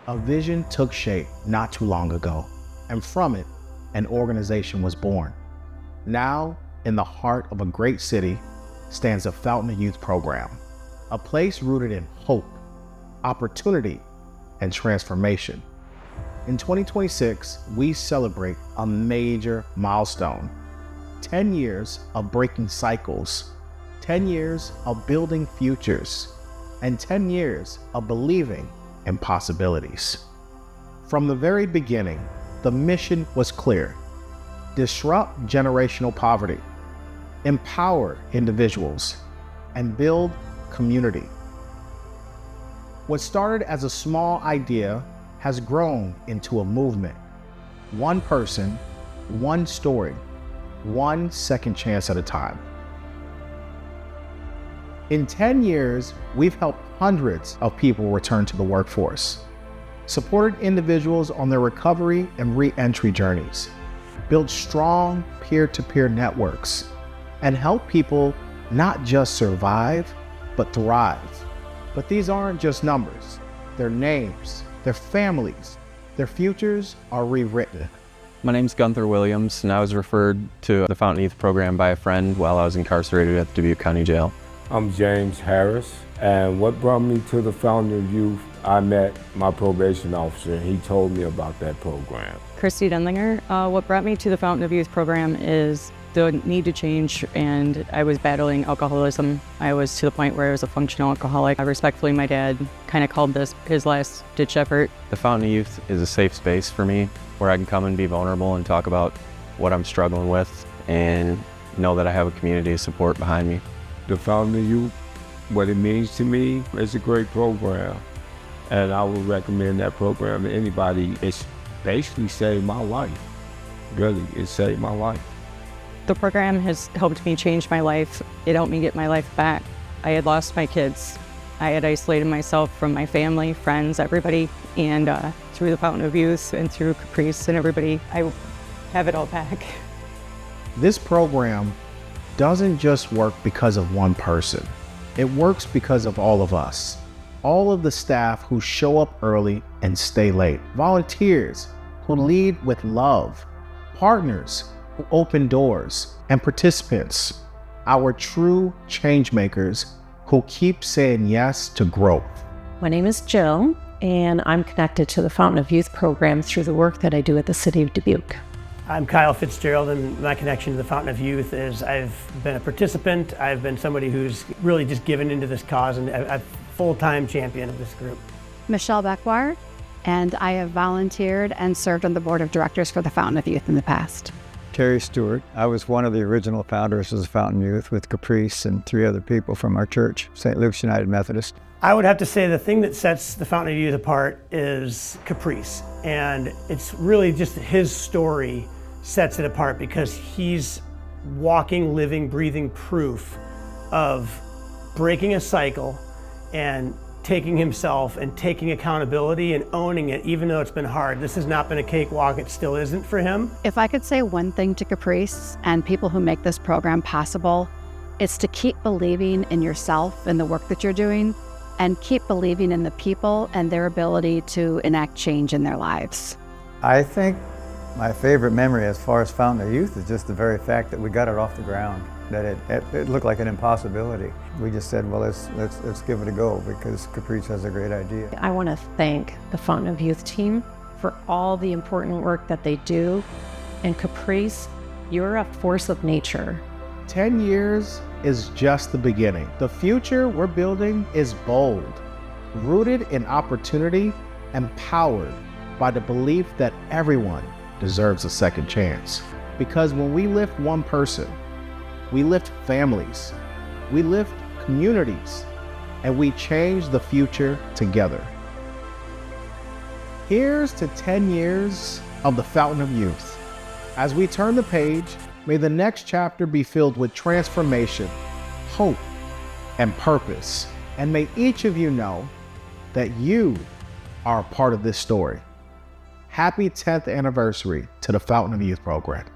A vision took shape not too long ago, and from it, an organization was born. Now, in the heart of a great city, stands the Fountain of Youth program, a place rooted in hope, opportunity, and transformation. In 2026, we celebrate a major milestone: 10 years of breaking cycles, 10 years of building futures, and 10 years of believing in possibilities. From the very beginning, the mission was clear: disrupt generational poverty, empower individuals, and build community. What started as a small idea has grown into a movement. One person, one story, one second chance at a time. In 10 years, we've helped hundreds of people return to the workforce, supported individuals on their recovery and re-entry journeys, built strong peer-to-peer networks, and helped people not just survive, but thrive. But these aren't just numbers. They're names, their families, their futures are rewritten. My name's Gunther Williams, and I was referred to the Fountain Youth program by a friend while I was incarcerated at the Dubuque County Jail. I'm James Harris, and what brought me to the Fountain of Youth, I met my probation officer, and he told me about that program. Christy Denlinger. What brought me to the Fountain of Youth program is the need to change, and I was battling alcoholism. I was to the point where I was a functional alcoholic. Respectfully, my dad kind of called this his last ditch effort. The Fountain of Youth is a safe space for me where I can come and be vulnerable and talk about what I'm struggling with and know that I have a community of support behind me. The Fountain of Youth, what it means to me, it's a great program, and I would recommend that program to anybody. It's basically saved my life. Really, it saved my life. The program has helped me change my life. It helped me get my life back. I had lost my kids. I had isolated myself from my family, friends, everybody, and through the Fountain of Youth and through Caprice and everybody, I have it all back. This program doesn't just work because of one person. It works because of all of us. All of the staff who show up early and stay late, volunteers who lead with love, partners who open doors, and participants, our true change makers who keep saying yes to growth. My name is Jill, and I'm connected to the Fountain of Youth program through the work that I do at the City of Dubuque. I'm Kyle Fitzgerald, and my connection to the Fountain of Youth is I've been a participant. I've been somebody who's really just given into this cause, and I'm a full-time champion of this group. Michelle Beckwar, and I have volunteered and served on the board of directors for the Fountain of Youth in the past. Terry Stewart. I was one of the original founders of the Fountain Youth with Caprice and 3 other people from our church, St. Luke's United Methodist. I would have to say the thing that sets the Fountain of Youth apart is Caprice, and it's really just his story sets it apart because he's walking, living, breathing proof of breaking a cycle and taking himself and taking accountability and owning it, even though it's been hard. This has not been a cakewalk, it still isn't for him. If I could say one thing to Caprice and people who make this program possible, it's to keep believing in yourself and the work that you're doing, and keep believing in the people and their ability to enact change in their lives. I think my favorite memory as far as Fountain of Youth is just the very fact that we got it off the ground, that it looked like an impossibility. We just said, well, let's give it a go because Caprice has a great idea. I want to thank the Fountain of Youth team for all the important work that they do. And Caprice, you're a force of nature. 10 years is just the beginning. The future we're building is bold, rooted in opportunity, and powered by the belief that everyone deserves a second chance. Because when we lift one person, we lift families, we lift communities, and we change the future together. Here's to 10 years of the Fountain of Youth. As we turn the page, may the next chapter be filled with transformation, hope, and purpose. And may each of you know that you are a part of this story. Happy 10th anniversary to the Fountain of Youth program.